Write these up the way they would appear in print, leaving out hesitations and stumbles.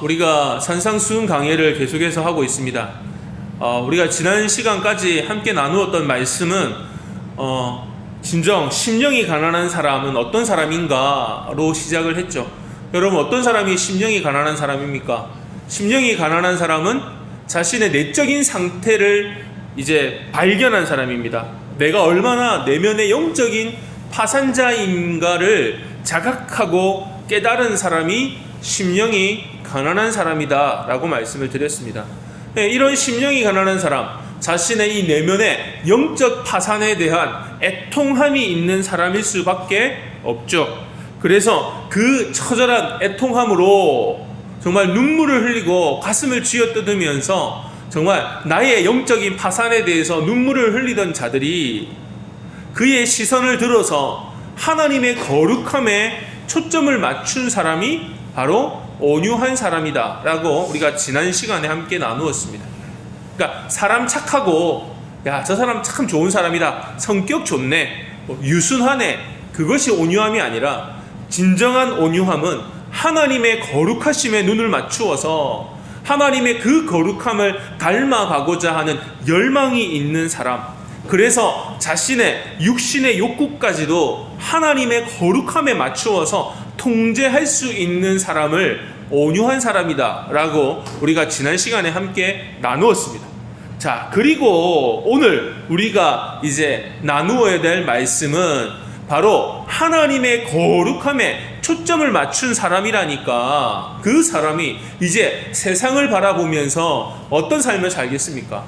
우리가 산상수훈 강해를 계속해서 하고 있습니다. 우리가 지난 시간까지 함께 나누었던 말씀은 진정 심령이 가난한 사람은 어떤 사람인가로 시작을 했죠. 여러분, 어떤 사람이 심령이 가난한 사람입니까? 심령이 가난한 사람은 자신의 내적인 상태를 이제 발견한 사람입니다. 내가 얼마나 내면의 영적인 파산자인가를 자각하고 깨달은 사람이 심령이 가난한 사람이다 라고 말씀을 드렸습니다. 이런 심령이 가난한 사람, 자신의 이 내면의 영적 파산에 대한 애통함이 있는 사람일 수밖에 없죠. 그래서 그 처절한 애통함으로 정말 눈물을 흘리고 가슴을 쥐어뜯으면서 정말 나의 영적인 파산에 대해서 눈물을 흘리던 자들이 그의 시선을 들어서 하나님의 거룩함에 초점을 맞춘 사람이 바로 온유한 사람이다 라고 우리가 지난 시간에 함께 나누었습니다. 그러니까 사람 착하고 야, 저 사람 참 좋은 사람이다, 성격 좋네, 유순하네, 그것이 온유함이 아니라 진정한 온유함은 하나님의 거룩하심에 눈을 맞추어서 하나님의 그 거룩함을 닮아가고자 하는 열망이 있는 사람, 그래서 자신의 육신의 욕구까지도 하나님의 거룩함에 맞추어서 통제할 수 있는 사람을 온유한 사람이다 라고 우리가 지난 시간에 함께 나누었습니다. 자, 그리고 오늘 우리가 이제 나누어야 될 말씀은 바로 하나님의 거룩함에 초점을 맞춘 사람이라니까, 그 사람이 이제 세상을 바라보면서 어떤 삶을 살겠습니까?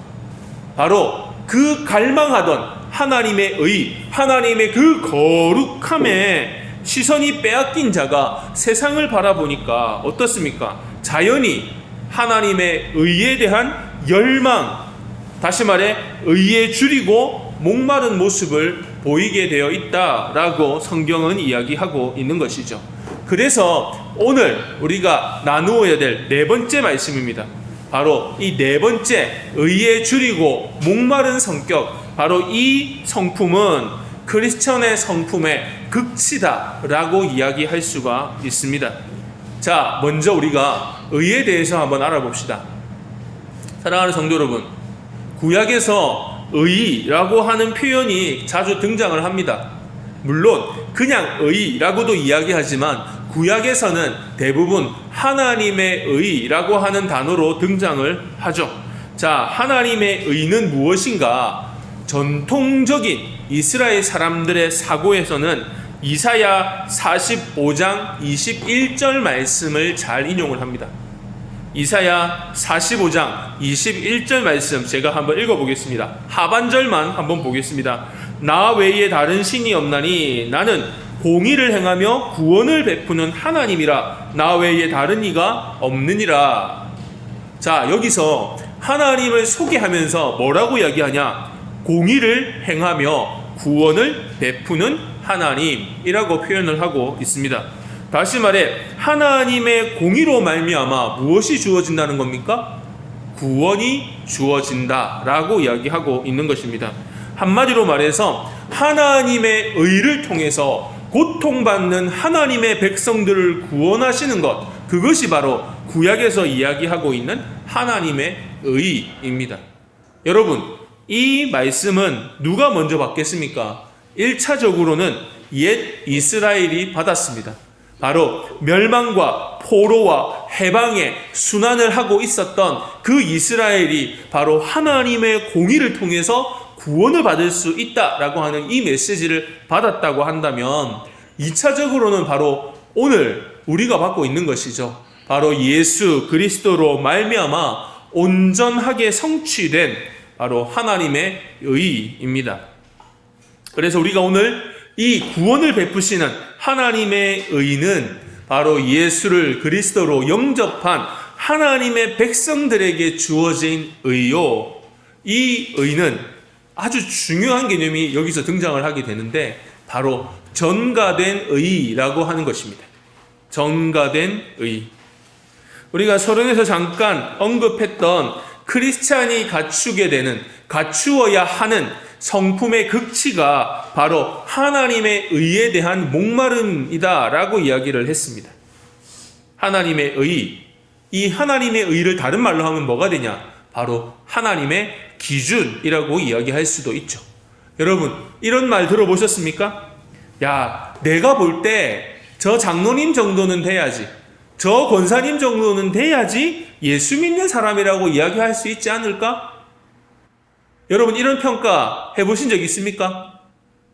바로 그 갈망하던 하나님의 의, 하나님의 그 거룩함에 시선이 빼앗긴 자가 세상을 바라보니까 어떻습니까? 자연히 하나님의 의에 대한 열망, 다시 말해 의에 줄이고 목마른 모습을 보이게 되어 있다라고 성경은 이야기하고 있는 것이죠. 그래서 오늘 우리가 나누어야 될 네 번째 말씀입니다. 바로 이 네 번째 의에 줄이고 목마른 성격, 바로 이 성품은 크리스천의 성품의 극치다라고 이야기할 수가 있습니다. 자, 먼저 우리가 의에 대해서 한번 알아봅시다. 사랑하는 성도 여러분, 구약에서 의라고 하는 표현이 자주 등장을 합니다. 물론 그냥 의라고도 이야기하지만 구약에서는 대부분 하나님의 의라고 하는 단어로 등장을 하죠. 자, 하나님의 의는 무엇인가? 전통적인 이스라엘 사람들의 사고에서는 이사야 45장 21절 말씀을 잘 인용을 합니다. 이사야 45장 21절 말씀 제가 한번 읽어보겠습니다. 하반절만 한번 보겠습니다. 나 외에 다른 신이 없나니 나는 공의를 행하며 구원을 베푸는 하나님이라. 나 외에 다른 이가 없느니라. 자, 여기서 하나님을 소개하면서 뭐라고 이야기하냐? 공의를 행하며 구원을 베푸는 하나님이라고 표현을 하고 있습니다. 다시 말해 하나님의 공의로 말미암아 무엇이 주어진다는 겁니까? 구원이 주어진다라고 이야기하고 있는 것입니다. 한마디로 말해서 하나님의 의를 통해서 고통받는 하나님의 백성들을 구원하시는 것, 그것이 바로 구약에서 이야기하고 있는 하나님의 의입니다. 여러분, 이 말씀은 누가 먼저 받겠습니까? 1차적으로는 옛 이스라엘이 받았습니다. 바로 멸망과 포로와 해방의 순환을 하고 있었던 그 이스라엘이 바로 하나님의 공의를 통해서 구원을 받을 수 있다라고 하는 이 메시지를 받았다고 한다면, 2차적으로는 바로 오늘 우리가 받고 있는 것이죠. 바로 예수 그리스도로 말미암아 온전하게 성취된 바로 하나님의 의입니다. 그래서 우리가 오늘 이 구원을 베푸시는 하나님의 의는 바로 예수를 그리스도로 영접한 하나님의 백성들에게 주어진 의요. 이 의는 아주 중요한 개념이 여기서 등장을 하게 되는데 바로 전가된 의라고 하는 것입니다. 전가된 의. 우리가 서론에서 잠깐 언급했던 크리스찬이 갖추게 되는, 갖추어야 하는 성품의 극치가 바로 하나님의 의에 대한 목마름이다 라고 이야기를 했습니다. 하나님의 의, 이 하나님의 의를 다른 말로 하면 뭐가 되냐? 바로 하나님의 기준이라고 이야기할 수도 있죠. 여러분, 이런 말 들어보셨습니까? 야, 내가 볼 때 저 장로님 정도는 돼야지, 저 권사님 정도는 돼야지 예수 믿는 사람이라고 이야기할 수 있지 않을까? 여러분, 이런 평가 해보신 적 있습니까?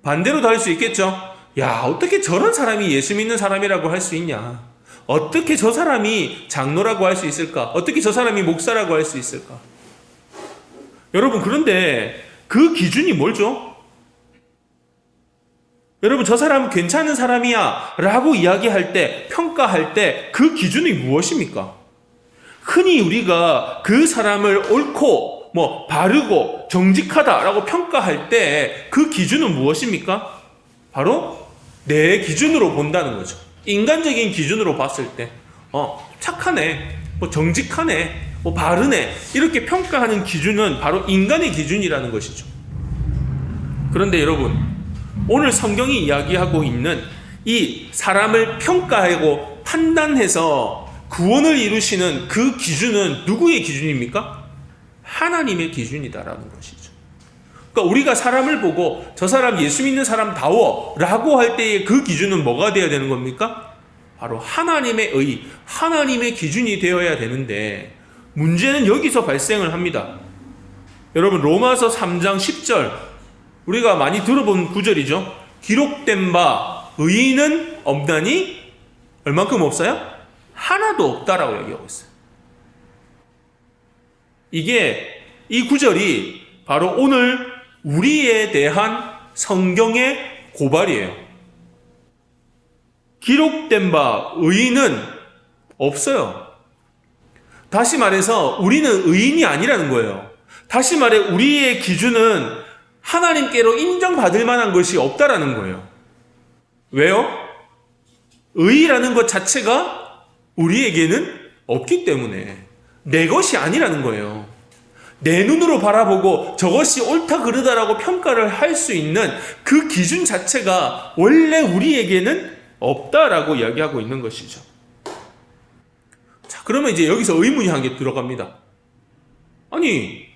반대로도 할 수 있겠죠? 야, 어떻게 저런 사람이 예수 믿는 사람이라고 할 수 있냐? 어떻게 저 사람이 장로라고 할 수 있을까? 어떻게 저 사람이 목사라고 할 수 있을까? 여러분, 그런데 그 기준이 뭘죠? 여러분, 저 사람은 괜찮은 사람이야 라고 이야기할 때, 평가할 때 그 기준이 무엇입니까? 흔히 우리가 그 사람을 옳고 바르고 정직하다라고 평가할 때 그 기준은 무엇입니까? 바로 내 기준으로 본다는 거죠. 인간적인 기준으로 봤을 때 착하네, 정직하네, 바르네, 이렇게 평가하는 기준은 바로 인간의 기준이라는 것이죠. 그런데 여러분, 오늘 성경이 이야기하고 있는 이 사람을 평가하고 판단해서 구원을 이루시는 그 기준은 누구의 기준입니까? 하나님의 기준이다라는 것이죠. 그러니까 우리가 사람을 보고 저 사람 예수 믿는 사람다워 라고 할 때의 그 기준은 뭐가 되어야 되는 겁니까? 바로 하나님의 의, 하나님의 기준이 되어야 되는데, 문제는 여기서 발생을 합니다. 여러분, 로마서 3장 10절, 우리가 많이 들어본 구절이죠. 기록된 바 의인은 없나니 얼만큼 없어요? 하나도 없다라고 얘기하고 있어요. 이 구절이 바로 오늘 우리에 대한 성경의 고발이에요. 기록된 바 의인은 없어요. 다시 말해서 우리는 의인이 아니라는 거예요. 다시 말해 우리의 기준은 하나님께로 인정받을 만한 것이 없다라는 거예요. 왜요? 의라는 것 자체가 우리에게는 없기 때문에, 내 것이 아니라는 거예요. 내 눈으로 바라보고 저것이 옳다 그르다라고 평가를 할 수 있는 그 기준 자체가 원래 우리에게는 없다라고 이야기하고 있는 것이죠. 자, 그러면 이제 여기서 의문이 한 개 들어갑니다. 아니,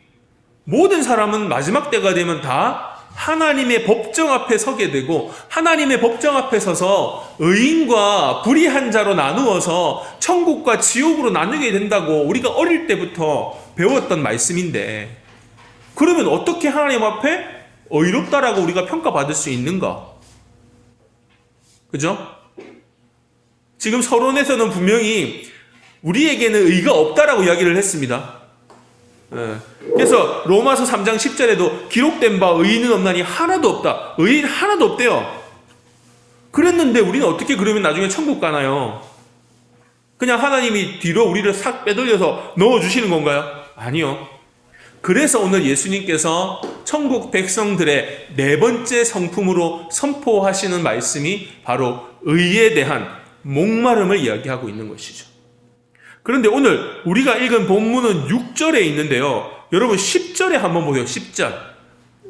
모든 사람은 마지막 때가 되면 다 하나님의 법정 앞에 서게 되고, 하나님의 법정 앞에 서서 의인과 불의한 자로 나누어서 천국과 지옥으로 나누게 된다고 우리가 어릴 때부터 배웠던 말씀인데, 그러면 어떻게 하나님 앞에 의롭다라고 우리가 평가받을 수 있는가? 그죠? 지금 서론에서는 분명히 우리에게는 의가 없다라고 이야기를 했습니다. 그래서 로마서 3장 10절에도 기록된 바 의인은 없나니 하나도 없다. 의인 하나도 없대요. 그랬는데 우리는 어떻게 그러면 나중에 천국 가나요? 그냥 하나님이 뒤로 우리를 싹 빼돌려서 넣어주시는 건가요? 아니요. 그래서 오늘 예수님께서 천국 백성들의 네 번째 성품으로 선포하시는 말씀이 바로 의에 대한 목마름을 이야기하고 있는 것이죠. 그런데 오늘 우리가 읽은 본문은 6절에 있는데요. 여러분 10절에 한번 보세요. 10절.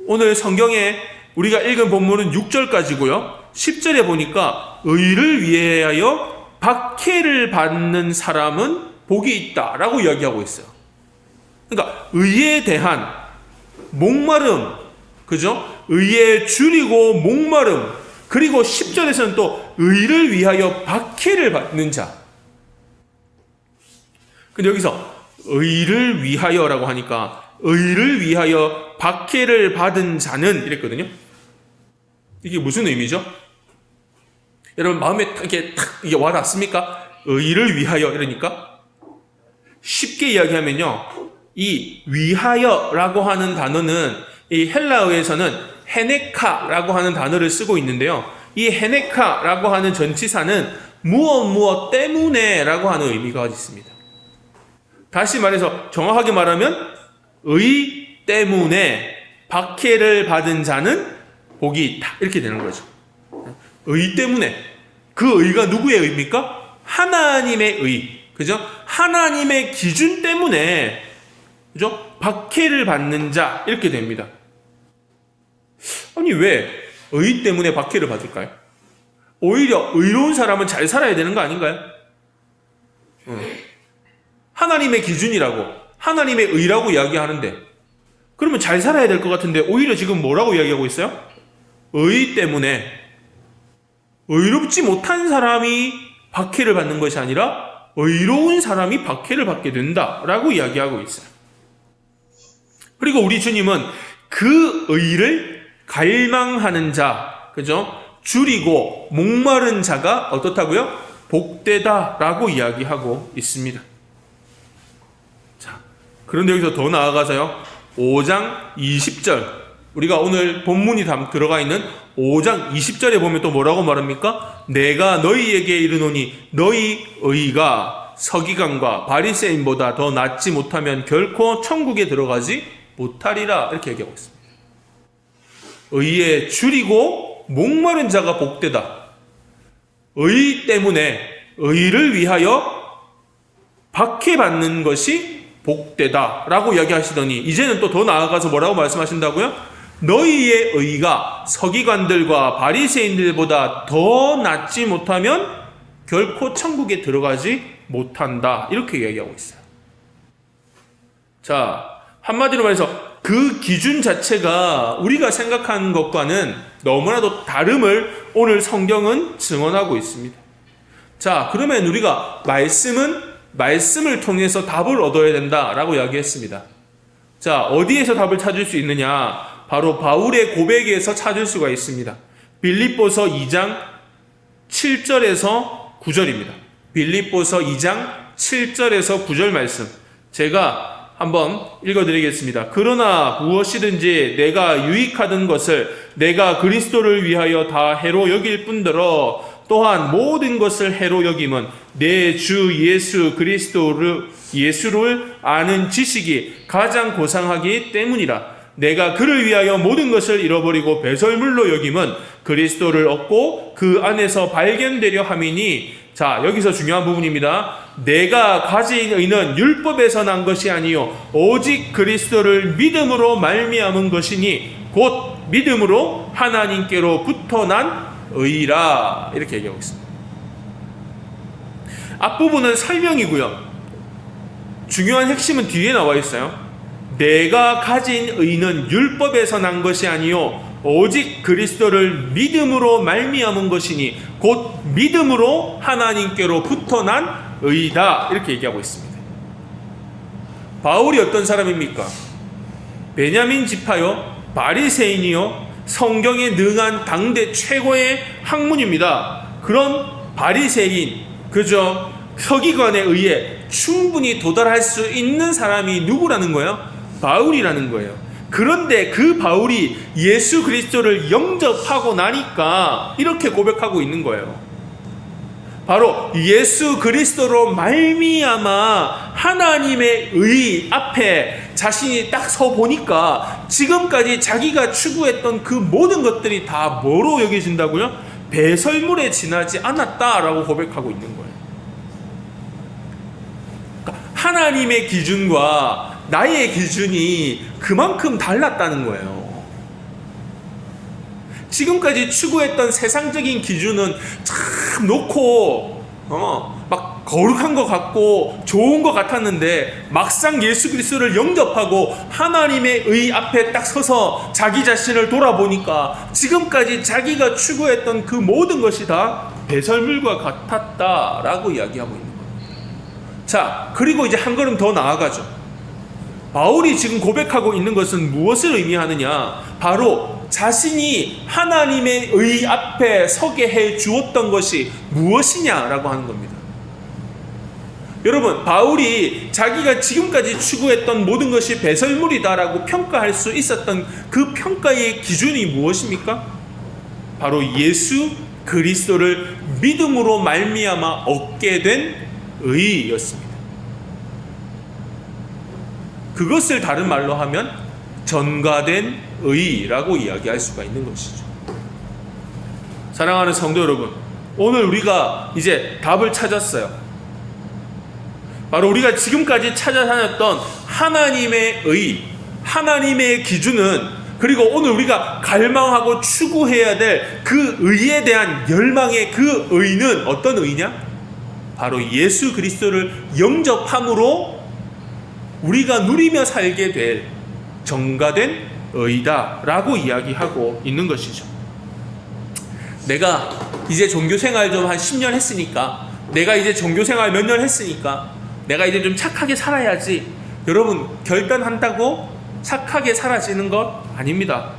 오늘 성경에 우리가 읽은 본문은 6절까지고요. 10절에 보니까 의를 위하여 박해를 받는 사람은 복이 있다라고 이야기하고 있어요. 그러니까 의에 대한 목마름, 그죠? 의에 줄이고 목마름, 그리고 10절에서는 또 의를 위하여 박해를 받는 자. 근데 여기서 의를 위하여라고 하니까 의를 위하여 박해를 받은 자는 이랬거든요. 이게 무슨 의미죠? 여러분 마음에 이렇게 이게 와닿습니까? 의를 위하여 이러니까 쉽게 이야기하면요, 이 위하여라고 하는 단어는 이 헬라어에서는 헤네카라고 하는 단어를 쓰고 있는데요. 이 헤네카라고 하는 전치사는 무엇 때문에라고 하는 의미가 있습니다. 다시 말해서 정확하게 말하면 의 때문에 박해를 받은 자는 복이 있다, 이렇게 되는 거죠. 의 때문에. 그 의가 누구의 의입니까? 하나님의 의, 그죠? 하나님의 기준 때문에, 그죠? 박해를 받는 자, 이렇게 됩니다. 아니 왜 의 때문에 박해를 받을까요? 오히려 의로운 사람은 잘 살아야 되는 거 아닌가요? 하나님의 기준이라고, 하나님의 의라고 이야기하는데, 그러면 잘 살아야 될 것 같은데 오히려 지금 뭐라고 이야기하고 있어요? 의 때문에 의롭지 못한 사람이 박해를 받는 것이 아니라 의로운 사람이 박해를 받게 된다라고 이야기하고 있어요. 그리고 우리 주님은 그 의를 갈망하는 자, 그죠? 줄이고 목마른 자가 어떻다고요? 복되다라고 이야기하고 있습니다. 자, 그런데 여기서 더 나아가서요, 5장 20절, 우리가 오늘 본문이 들어가 있는 5장 20절에 보면 또 뭐라고 말합니까? 내가 너희에게 이르노니 너희 의가 서기관과 바리새인보다 더 낫지 못하면 결코 천국에 들어가지 못하리라, 이렇게 얘기하고 있습니다. 의에 줄이고 목마른 자가 복되다. 의 때문에 의를 위하여 박해받는 것이 복되다라고 이야기하시더니 이제는 또 더 나아가서 뭐라고 말씀하신다고요? 너희의 의가 서기관들과 바리새인들보다 더 낫지 못하면 결코 천국에 들어가지 못한다, 이렇게 얘기하고 있어요. 자, 한마디로 말해서 그 기준 자체가 우리가 생각하는 것과는 너무나도 다름을 오늘 성경은 증언하고 있습니다. 자, 그러면 우리가 말씀을 통해서 답을 얻어야 된다라고 이야기했습니다. 자, 어디에서 답을 찾을 수 있느냐? 바로 바울의 고백에서 찾을 수가 있습니다. 빌립보서 2장 7절에서 9절입니다. 빌립보서 2장 7절에서 9절 말씀, 제가 한번 읽어드리겠습니다. 그러나 무엇이든지 내가 유익하던 것을 내가 그리스도를 위하여 다 해로 여길 뿐더러 또한 모든 것을 해로 여김은 내 주 예수 예수를 아는 지식이 가장 고상하기 때문이라. 내가 그를 위하여 모든 것을 잃어버리고 배설물로 여김은 그리스도를 얻고 그 안에서 발견되려 함이니. 자, 여기서 중요한 부분입니다. 내가 가진 의는 율법에서 난 것이 아니요 오직 그리스도를 믿음으로 말미암은 것이니 곧 믿음으로 하나님께로부터 난 의라, 이렇게 얘기하고 있습니다. 앞부분은 설명이고요, 중요한 핵심은 뒤에 나와 있어요. 내가 가진 의는 율법에서 난 것이 아니요 오직 그리스도를 믿음으로 말미암은 것이니 곧 믿음으로 하나님께로부터 난 의다, 이렇게 얘기하고 있습니다. 바울이 어떤 사람입니까? 베냐민 지파요, 바리새인이요, 성경에 능한 당대 최고의 학문입니다. 그런 바리새인, 그저 서기관에 의해 충분히 도달할 수 있는 사람이 누구라는 거예요? 바울이라는 거예요. 그런데 그 바울이 예수 그리스도를 영접하고 나니까 이렇게 고백하고 있는 거예요. 바로 예수 그리스도로 말미암아 하나님의 의 앞에 자신이 딱 서 보니까 지금까지 자기가 추구했던 그 모든 것들이 다 뭐로 여겨진다고요? 배설물에 지나지 않았다라고 고백하고 있는 거예요. 그러니까 하나님의 기준과 나의 기준이 그만큼 달랐다는 거예요. 지금까지 추구했던 세상적인 기준은 참 놓고 막 거룩한 것 같고 좋은 것 같았는데 막상 예수 그리스도를 영접하고 하나님의 의 앞에 딱 서서 자기 자신을 돌아보니까 지금까지 자기가 추구했던 그 모든 것이 다 배설물과 같았다라고 이야기하고 있는 거예요. 자, 그리고 이제 한 걸음 더 나아가죠. 바울이 지금 고백하고 있는 것은 무엇을 의미하느냐? 바로 자신이 하나님의 의 앞에 서게 해 주었던 것이 무엇이냐라고 하는 겁니다. 여러분, 바울이 자기가 지금까지 추구했던 모든 것이 배설물이다라고 평가할 수 있었던 그 평가의 기준이 무엇입니까? 바로 예수 그리스도를 믿음으로 말미암아 얻게 된 의였습니다. 그것을 다른 말로 하면 전가된 의라고 이야기할 수가 있는 것이죠. 사랑하는 성도 여러분, 오늘 우리가 이제 답을 찾았어요. 바로 우리가 지금까지 찾아다녔던 하나님의 의, 하나님의 기준은, 그리고 오늘 우리가 갈망하고 추구해야 될 그 의에 대한 열망의 그 의는 어떤 의냐? 바로 예수 그리스도를 영접함으로 우리가 누리며 살게 될 정가된 의다라고 이야기하고 있는 것이죠. 내가 이제 종교생활 좀 한 10년 했으니까, 내가 이제 종교생활 몇 년 했으니까 내가 이제 좀 착하게 살아야지. 여러분, 결단한다고 착하게 사라지는 것 아닙니다.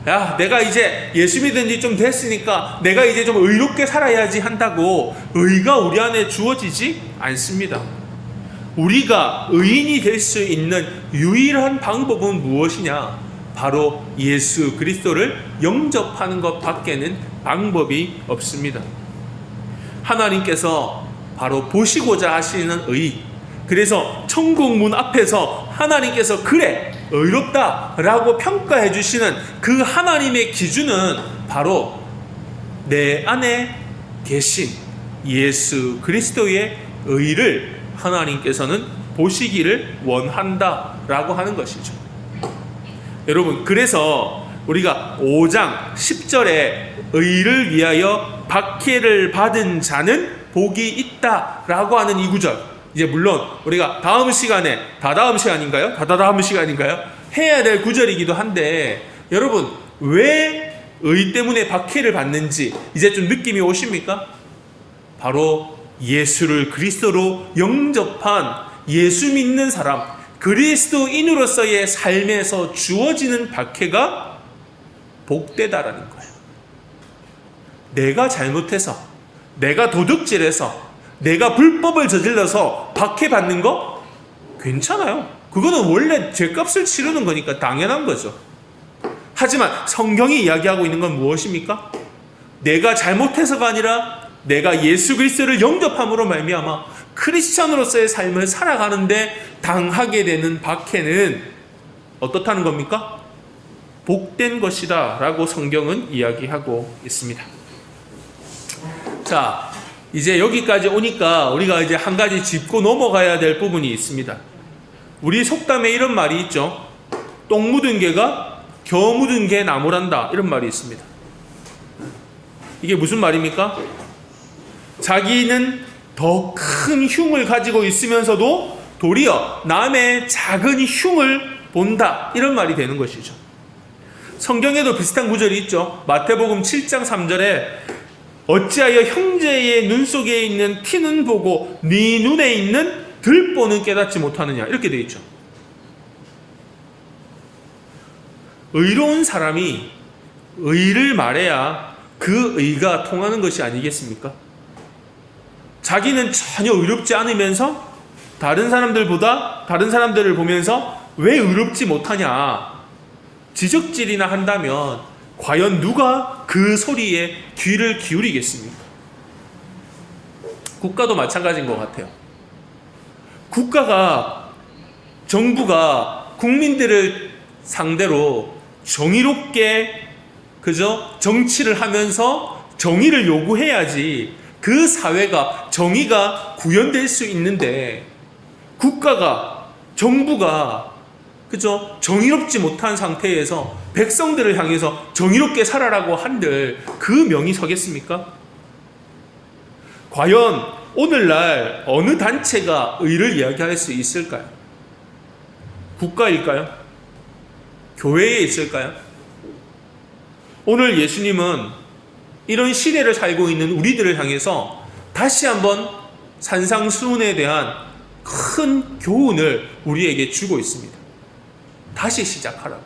야, 내가 이제 예수 믿은 지 좀 됐으니까 내가 이제 좀 의롭게 살아야지 한다고 의가 우리 안에 주어지지 않습니다. 우리가 의인이 될 수 있는 유일한 방법은 무엇이냐? 바로 예수 그리스도를 영접하는 것 밖에는 방법이 없습니다. 하나님께서 바로 보시고자 하시는 의, 그래서 천국 문 앞에서 하나님께서 그래 의롭다 라고 평가해 주시는 그 하나님의 기준은 바로 내 안에 계신 예수 그리스도의 의를 하나님께서는 보시기를 원한다 라고 하는 것이죠. 여러분, 그래서 우리가 5장 10절에 의를 위하여 박해를 받은 자는 복이 있다 라고 하는 이 구절, 이제 물론 우리가 다음 시간에, 다다음 시간인가요? 해야 될 구절이기도 한데, 여러분, 왜 의 때문에 박해를 받는지 이제 좀 느낌이 오십니까? 바로 예수를 그리스도로 영접한 예수 믿는 사람, 그리스도인으로서의 삶에서 주어지는 박해가 복되다라는 거예요. 내가 잘못해서, 내가 도둑질해서, 내가 불법을 저질러서 박해받는 거 괜찮아요. 그거는 원래 죄값을 치르는 거니까 당연한 거죠. 하지만 성경이 이야기하고 있는 건 무엇입니까? 내가 잘못해서가 아니라 내가 예수 그리스도를 영접함으로 말미암아 크리스천으로서의 삶을 살아가는데 당하게 되는 박해는 어떻다는 겁니까? 복된 것이다 라고 성경은 이야기하고 있습니다. 자, 이제 여기까지 오니까 우리가 이제 한 가지 짚고 넘어가야 될 부분이 있습니다. 우리 속담에 이런 말이 있죠. 똥 묻은 개가 겨 묻은 개 나무란다, 이런 말이 있습니다. 이게 무슨 말입니까? 자기는 더 큰 흉을 가지고 있으면서도 도리어 남의 작은 흉을 본다, 이런 말이 되는 것이죠. 성경에도 비슷한 구절이 있죠. 마태복음 7장 3절에 어찌하여 형제의 눈 속에 있는 티는 보고 네 눈에 있는 들보는 깨닫지 못하느냐, 이렇게 되어 있죠. 의로운 사람이 의를 말해야 그 의가 통하는 것이 아니겠습니까? 자기는 전혀 의롭지 않으면서 다른 사람들을 보면서 왜 의롭지 못하냐 지적질이나 한다면 과연 누가 그 소리에 귀를 기울이겠습니까? 국가도 마찬가지인 것 같아요. 정부가 국민들을 상대로 정의롭게 정치를 하면서 정의를 요구해야지 그 사회가 정의가 구현될 수 있는데, 정부가 정의롭지 못한 상태에서 백성들을 향해서 정의롭게 살아라고 한들 그 명이 서겠습니까? 과연 오늘날 어느 단체가 의를 이야기할 수 있을까요? 국가일까요? 교회에 있을까요? 오늘 예수님은 이런 시대를 살고 있는 우리들을 향해서 다시 한번 산상수훈에 대한 큰 교훈을 우리에게 주고 있습니다. 다시 시작하라고.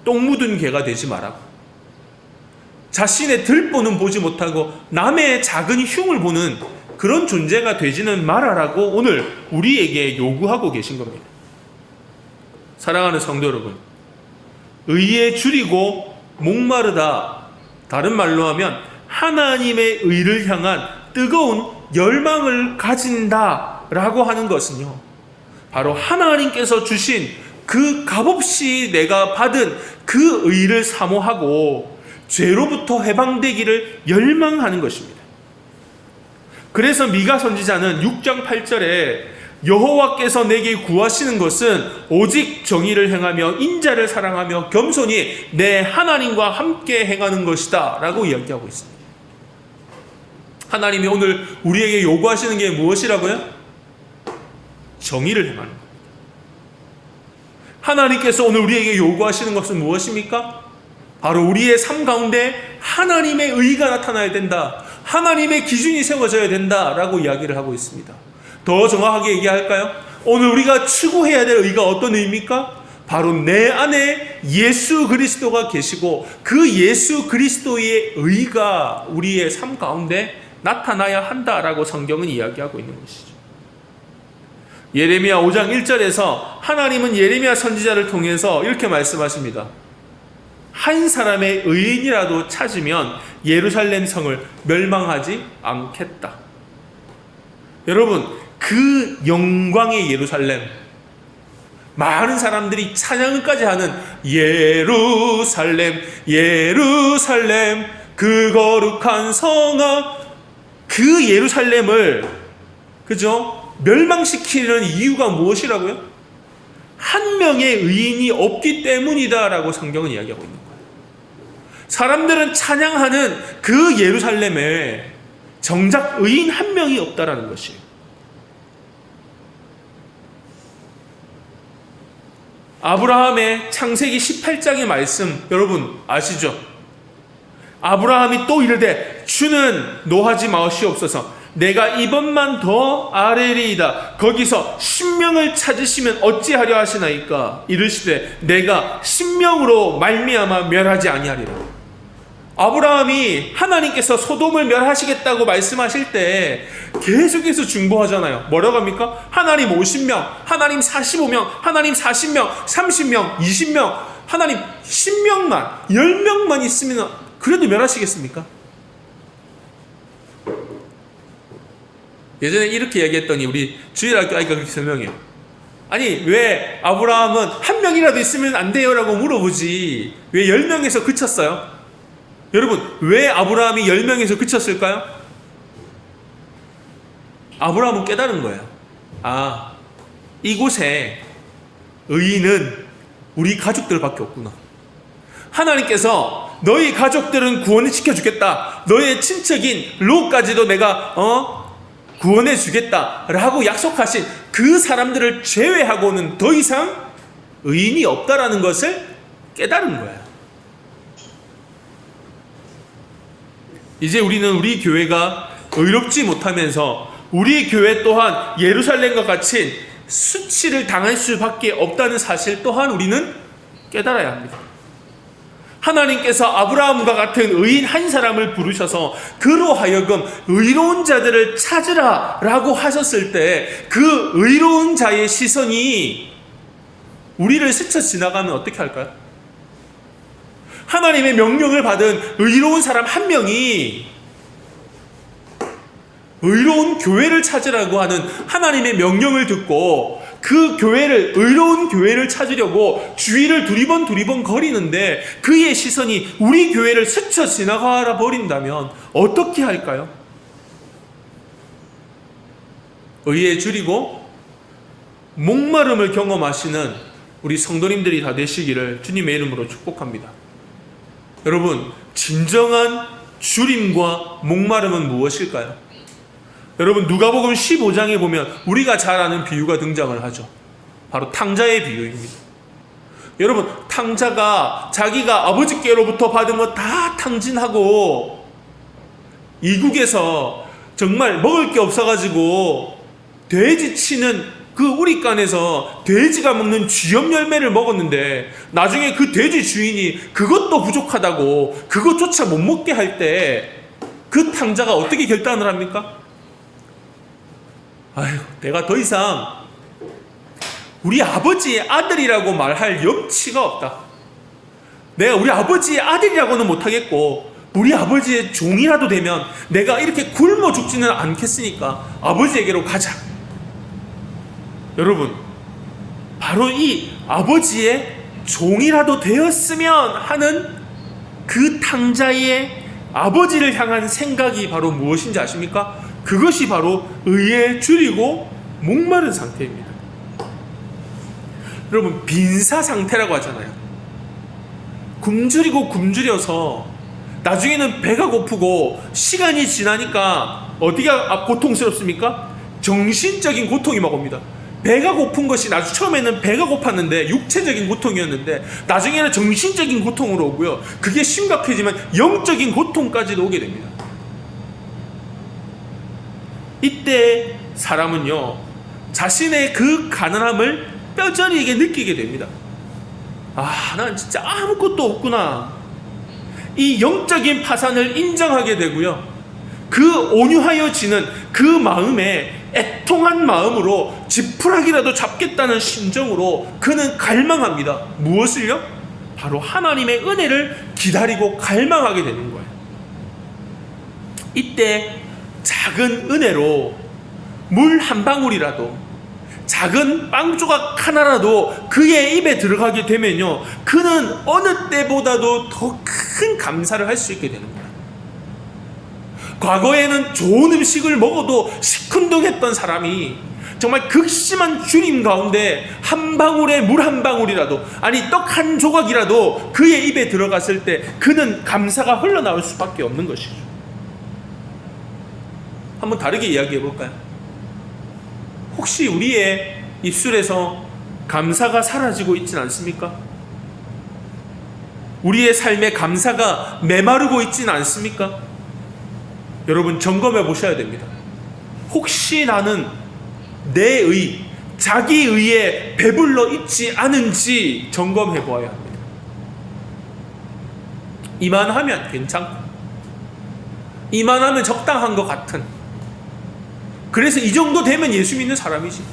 똥 묻은 개가 되지 말라고. 자신의 들보는 보지 못하고 남의 작은 흉을 보는 그런 존재가 되지는 말아라고 오늘 우리에게 요구하고 계신 겁니다. 사랑하는 성도 여러분, 의에 줄이고 목마르다, 다른 말로 하면 하나님의 의를 향한 뜨거운 열망을 가진다 라고 하는 것은요, 바로 하나님께서 주신 그 값없이 내가 받은 그 의를 사모하고 죄로부터 해방되기를 열망하는 것입니다. 그래서 미가 선지자는 6장 8절에 여호와께서 내게 구하시는 것은 오직 정의를 행하며 인자를 사랑하며 겸손히 내 하나님과 함께 행하는 것이다 라고 이야기하고 있습니다. 하나님이 오늘 우리에게 요구하시는 게 무엇이라고요? 정의를 행하는 것. 하나님께서 오늘 우리에게 요구하시는 것은 무엇입니까? 바로 우리의 삶 가운데 하나님의 의가 나타나야 된다, 하나님의 기준이 세워져야 된다라고 이야기를 하고 있습니다. 더 정확하게 얘기할까요? 오늘 우리가 추구해야 될 의가 어떤 의입니까? 바로 내 안에 예수 그리스도가 계시고 그 예수 그리스도의 의가 우리의 삶 가운데 나타나야 한다라고 성경은 이야기하고 있는 것이죠. 예레미야 5장 1절에서 하나님은 예레미야 선지자를 통해서 이렇게 말씀하십니다. 한 사람의 의인이라도 찾으면 예루살렘 성을 멸망하지 않겠다. 여러분, 그 영광의 예루살렘, 많은 사람들이 찬양까지 하는 예루살렘, 예루살렘, 그 거룩한 성아, 그 예루살렘을, 그죠? 멸망시키는 이유가 무엇이라고요? 한 명의 의인이 없기 때문이다라고 성경은 이야기하고 있는 거예요. 사람들은 찬양하는 그 예루살렘에 정작 의인 한 명이 없다라는 것이에요. 아브라함의 창세기 18장의 말씀 여러분 아시죠? 아브라함이 또 이르되 주는 노하지 마시옵소서, 내가 이번만 더 아뢰리이다. 거기서 신명을 찾으시면 어찌하려 하시나이까? 이르시되 내가 신명으로 말미암아 멸하지 아니하리라. 아브라함이 하나님께서 소돔을 멸하시겠다고 말씀하실 때 계속해서 중보하잖아요. 뭐라고 합니까? 하나님 50명, 하나님 45명, 하나님 40명, 30명, 20명, 하나님 10명만, 10명만 있으면 그래도 멸하시겠습니까? 예전에 이렇게 얘기했더니 우리 주일학교 아이가 그렇게 설명해요. 아니 왜 아브라함은 한 명이라도 있으면 안 돼요? 라고 물어보지 왜 10명에서 그쳤어요? 여러분, 왜 아브라함이 10명에서 그쳤을까요? 아브라함은 깨달은 거예요. 아, 이곳에 의인은 우리 가족들밖에 없구나. 하나님께서 너희 가족들은 구원을 시켜주겠다, 너의 친척인 롯까지도 내가 구원해 주겠다라고 약속하신 그 사람들을 제외하고는 더 이상 의인이 없다라는 것을 깨달은 거예요. 이제 우리는 우리 교회가 의롭지 못하면서 우리 교회 또한 예루살렘과 같이 수치를 당할 수밖에 없다는 사실 또한 우리는 깨달아야 합니다. 하나님께서 아브라함과 같은 의인 한 사람을 부르셔서 그로 하여금 의로운 자들을 찾으라 라고 하셨을 때 그 의로운 자의 시선이 우리를 스쳐 지나가면 어떻게 할까요? 하나님의 명령을 받은 의로운 사람 한 명이 의로운 교회를 찾으라고 하는 하나님의 명령을 듣고 그 교회를, 의로운 교회를 찾으려고 주위를 두리번 거리는데 그의 시선이 우리 교회를 스쳐 지나가 버린다면 어떻게 할까요? 의에 줄이고 목마름을 경험하시는 우리 성도님들이 다 되시기를 주님의 이름으로 축복합니다. 여러분, 진정한 줄임과 목마름은 무엇일까요? 여러분, 누가복음 15장에 보면 우리가 잘 아는 비유가 등장을 하죠. 바로 탕자의 비유입니다. 여러분, 탕자가 자기가 아버지께로부터 받은 거 다 탕진하고 이국에서 정말 먹을 게 없어가지고 돼지 치는 그 우리간에서 돼지가 먹는 쥐염 열매를 먹었는데 나중에 그 돼지 주인이 그것도 부족하다고 그것조차 못 먹게 할 때 그 탕자가 어떻게 결단을 합니까? 아유, 내가 더 이상 우리 아버지의 아들이라고 말할 염치가 없다. 내가 우리 아버지의 아들이라고는 못하겠고 우리 아버지의 종이라도 되면 내가 이렇게 굶어 죽지는 않겠으니까 아버지에게로 가자. 여러분, 바로 이 아버지의 종이라도 되었으면 하는 그 탕자의 아버지를 향한 생각이 바로 무엇인지 아십니까? 그것이 바로 의에 줄이고 목마른 상태입니다. 여러분, 빈사 상태라고 하잖아요. 굶주리고 굶주려서 나중에는 배가 고프고 시간이 지나니까 어디가 고통스럽습니까? 정신적인 고통이 막 옵니다. 배가 고픈 것이 처음에는 배가 고팠는데 육체적인 고통이었는데 나중에는 정신적인 고통으로 오고요. 그게 심각해지면 영적인 고통까지도 오게 됩니다. 이때 사람은요, 자신의 그 가난함을 뼈저리게 느끼게 됩니다. 난 진짜 아무것도 없구나. 이 영적인 파산을 인정하게 되고요. 그 온유하여지는 그 마음에 애통한 마음으로 지푸라기라도 잡겠다는 심정으로 그는 갈망합니다. 무엇을요? 바로 하나님의 은혜를 기다리고 갈망하게 되는 거예요. 이때 작은 은혜로 물 한 방울이라도, 작은 빵 조각 하나라도 그의 입에 들어가게 되면요, 그는 어느 때보다도 더 큰 감사를 할 수 있게 되는 거예요. 과거에는 좋은 음식을 먹어도 시큰둥했던 사람이 정말 극심한 주림 가운데 한 방울의 물 한 방울이라도, 아니 떡 한 조각이라도 그의 입에 들어갔을 때 그는 감사가 흘러나올 수밖에 없는 것이죠. 한번 다르게 이야기해 볼까요? 혹시 우리의 입술에서 감사가 사라지고 있진 않습니까? 우리의 삶에 감사가 메마르고 있진 않습니까? 여러분, 점검해 보셔야 됩니다. 혹시 나는 자기 의에 배불러 있지 않은지 점검해 보아야 합니다. 이만하면 괜찮고, 이만하면 적당한 것 같은, 그래서 이 정도 되면 예수 믿는 사람이지,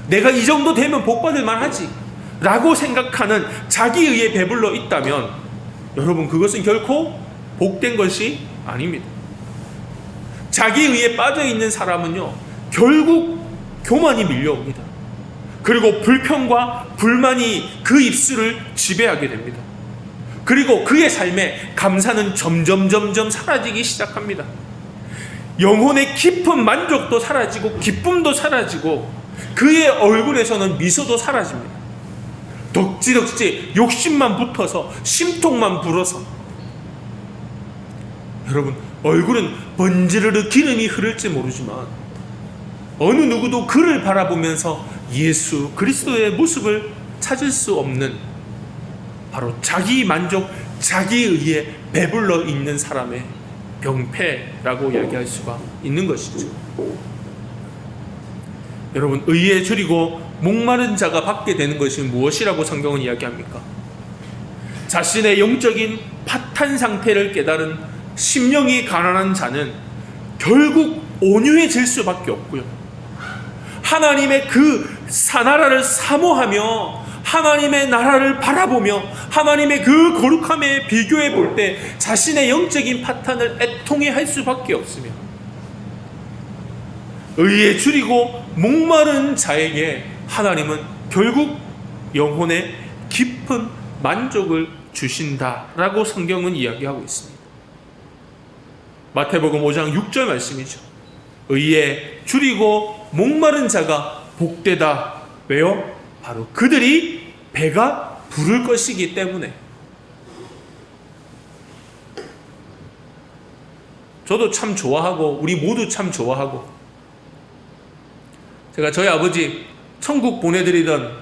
내가 이 정도 되면 복 받을 만하지 라고 생각하는 자기 의에 배불러 있다면 여러분, 그것은 결코 복된 것이 아닙니다. 자기 의에 빠져있는 사람은요, 결국 교만이 밀려옵니다. 그리고 불평과 불만이 그 입술을 지배하게 됩니다. 그리고 그의 삶에 감사는 점점 사라지기 시작합니다. 영혼의 깊은 만족도 사라지고 기쁨도 사라지고 그의 얼굴에서는 미소도 사라집니다. 덕지덕지 욕심만 붙어서 심통만 불어서, 여러분, 얼굴은 번지르르 기름이 흐를지 모르지만 어느 누구도 그를 바라보면서 예수 그리스도의 모습을 찾을 수 없는, 바로 자기 만족, 자기 의에 배불러 있는 사람의 병폐라고 이야기할 수가 있는 것이죠. 여러분, 의에 줄이고 목마른 자가 받게 되는 것이 무엇이라고 성경은 이야기합니까? 자신의 영적인 파탄 상태를 깨달은 심령이 가난한 자는 결국 온유해질 수밖에 없고요, 하나님의 그 나라를 사모하며 하나님의 나라를 바라보며 하나님의 그 거룩함에 비교해 볼 때 자신의 영적인 파탄을 애통해 할 수밖에 없으며, 의에 줄이고 목마른 자에게 하나님은 결국 영혼의 깊은 만족을 주신다라고 성경은 이야기하고 있습니다. 마태복음 5장 6절 말씀이죠. 의에 줄이고 목마른 자가 복되다. 왜요? 바로 그들이 배가 부를 것이기 때문에. 저도 참 좋아하고 우리 모두 참 좋아하고, 제가 저희 아버지 천국 보내드리던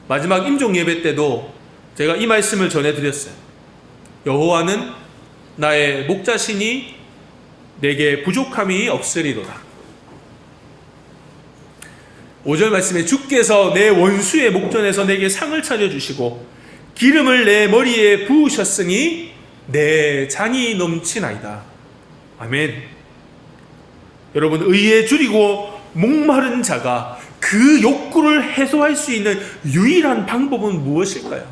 마지막 임종 예배 때도 제가 이 말씀을 전해드렸어요. 여호와는 나의 목자시니 내게 부족함이 없으리로다. 5절 말씀에 주께서 내 원수의 목전에서 내게 상을 차려주시고 기름을 내 머리에 부으셨으니 내 잔이 넘치나이다. 아멘. 여러분, 의에 줄이고 목마른 자가 그 욕구를 해소할 수 있는 유일한 방법은 무엇일까요?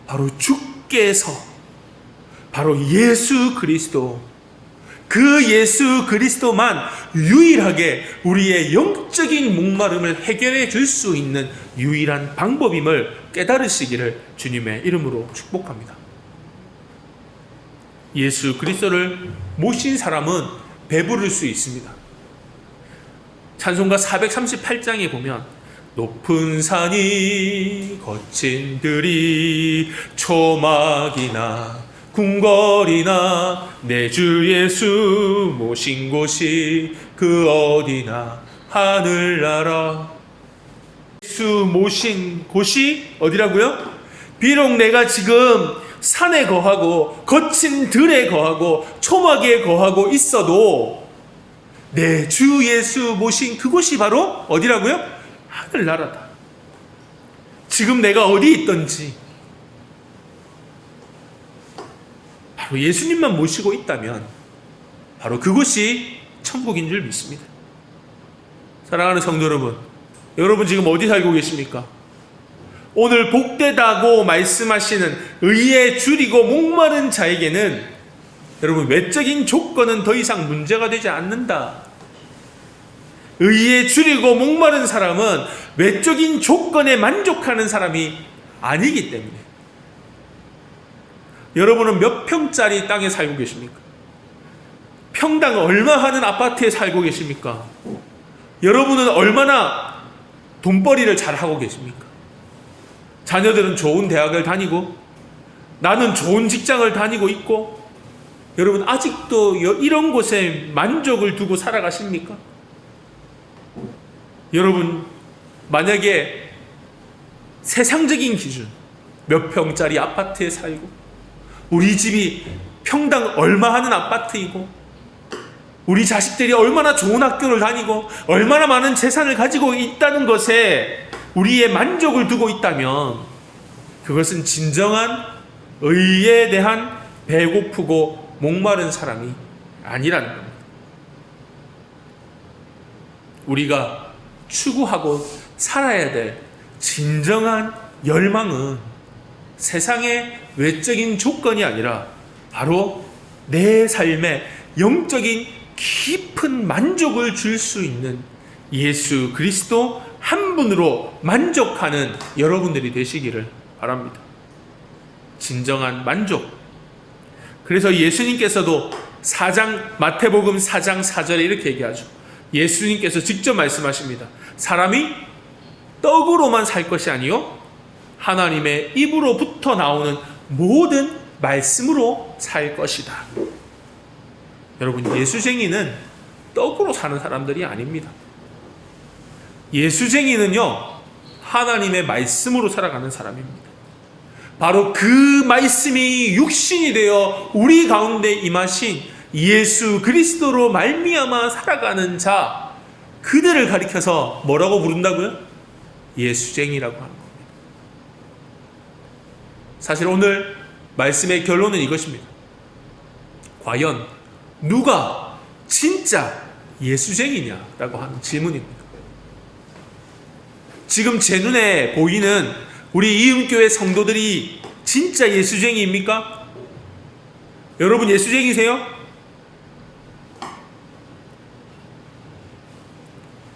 바로 주께서, 바로 예수 그리스도, 그 예수 그리스도만 유일하게 우리의 영적인 목마름을 해결해 줄 수 있는 유일한 방법임을 깨달으시기를 주님의 이름으로 축복합니다. 예수 그리스도를 모신 사람은 배부를 수 있습니다. 찬송가 438장에 보면 높은 산이 거친 들이 초막이나 궁궐이나 내 주 예수 모신 곳이 그 어디나 하늘나라. 예수 모신 곳이 어디라고요? 비록 내가 지금 산에 거하고 거친 들에 거하고 초막에 거하고 있어도 내 주 예수 모신 그곳이 바로 어디라고요? 하늘나라다. 지금 내가 어디 있든지 바로 예수님만 모시고 있다면 바로 그곳이 천국인 줄 믿습니다. 사랑하는 성도 여러분, 여러분 지금 어디 살고 계십니까? 오늘 복되다고 말씀하시는 의에 줄이고 목마른 자에게는 여러분 외적인 조건은 더 이상 문제가 되지 않는다. 의에 줄이고 목마른 사람은 외적인 조건에 만족하는 사람이 아니기 때문에. 여러분은 몇 평짜리 땅에 살고 계십니까? 평당 얼마 하는 아파트에 살고 계십니까? 여러분은 얼마나 돈벌이를 잘하고 계십니까? 자녀들은 좋은 대학을 다니고 나는 좋은 직장을 다니고 있고 여러분 아직도 이런 곳에 만족을 두고 살아가십니까? 여러분 만약에 세상적인 기준 몇 평짜리 아파트에 살고 우리 집이 평당 얼마 하는 아파트이고 우리 자식들이 얼마나 좋은 학교를 다니고 얼마나 많은 재산을 가지고 있다는 것에 우리의 만족을 두고 있다면 그것은 진정한 의에 대한 배고프고 목마른 사람이 아니라는 겁니다. 우리가 추구하고 살아야 될 진정한 열망은 세상의 외적인 조건이 아니라 바로 내 삶에 영적인 깊은 만족을 줄 수 있는 예수 그리스도 한 분으로 만족하는 여러분들이 되시기를 바랍니다. 진정한 만족. 그래서 예수님께서도 마태복음 4장 4절에 이렇게 얘기하죠. 예수님께서 직접 말씀하십니다. 사람이 떡으로만 살 것이 아니요 하나님의 입으로부터 나오는 모든 말씀으로 살 것이다. 여러분 예수쟁이는 떡으로 사는 사람들이 아닙니다. 예수쟁이는요 하나님의 말씀으로 살아가는 사람입니다. 바로 그 말씀이 육신이 되어 우리 가운데 임하신 예수 그리스도로 말미암아 살아가는 자, 그들을 가리켜서 뭐라고 부른다고요? 예수쟁이라고 하는 겁니다. 사실 오늘 말씀의 결론은 이것입니다. 과연 누가 진짜 예수쟁이냐라고 하는 질문입니다. 지금 제 눈에 보이는 우리 이음교회 성도들이 진짜 예수쟁이입니까? 여러분 예수쟁이세요?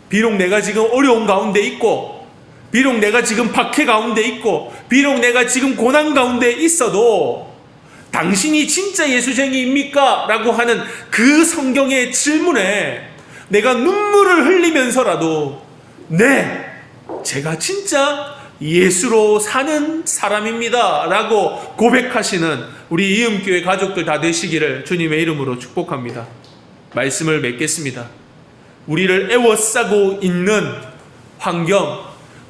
비록 내가 지금 어려운 가운데 있고 비록 내가 지금 박해 가운데 있고 비록 내가 지금 고난 가운데 있어도 당신이 진짜 예수쟁이입니까? 라고 하는 그 성경의 질문에 내가 눈물을 흘리면서라도 네, 제가 진짜 예수로 사는 사람입니다 라고 고백하시는 우리 이음교회 가족들 다 되시기를 주님의 이름으로 축복합니다. 말씀을 맺겠습니다. 우리를 애워싸고 있는 환경,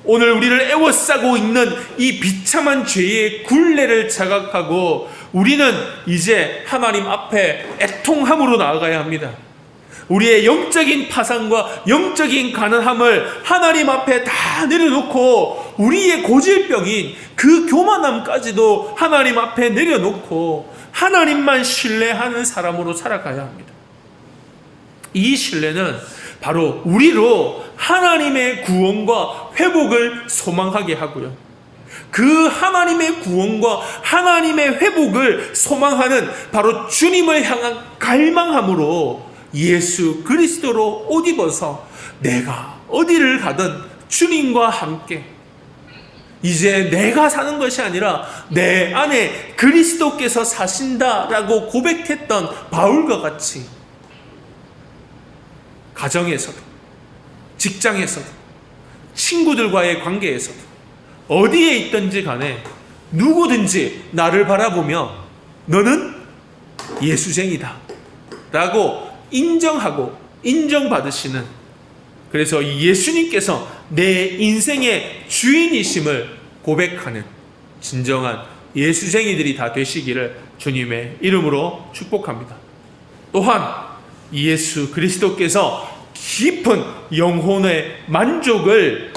오늘 우리를 애워싸고 있는 이 비참한 죄의 굴레를 자각하고 우리는 이제 하나님 앞에 애통함으로 나아가야 합니다. 우리의 영적인 파산과 영적인 가난함을 하나님 앞에 다 내려놓고 우리의 고질병인 그 교만함까지도 하나님 앞에 내려놓고 하나님만 신뢰하는 사람으로 살아가야 합니다. 이 신뢰는 바로 우리로 하나님의 구원과 회복을 소망하게 하고요. 그 하나님의 구원과 하나님의 회복을 소망하는 바로 주님을 향한 갈망함으로 예수 그리스도로 옷 입어서 내가 어디를 가든 주님과 함께 이제 내가 사는 것이 아니라 내 안에 그리스도께서 사신다라고 고백했던 바울과 같이 가정에서도 직장에서도, 친구들과의 관계에서도, 어디에 있든지 간에 누구든지 나를 바라보며 너는 예수쟁이다 라고 인정하고 인정받으시는, 그래서 이 예수님께서 내 인생의 주인이심을 고백하는 진정한 예수쟁이들이 다 되시기를 주님의 이름으로 축복합니다. 또한 예수 그리스도께서 깊은 영혼의 만족을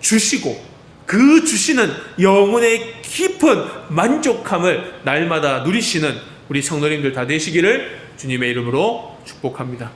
주시고 그 주시는 영혼의 깊은 만족함을 날마다 누리시는 우리 성도님들 다 되시기를 주님의 이름으로 축복합니다.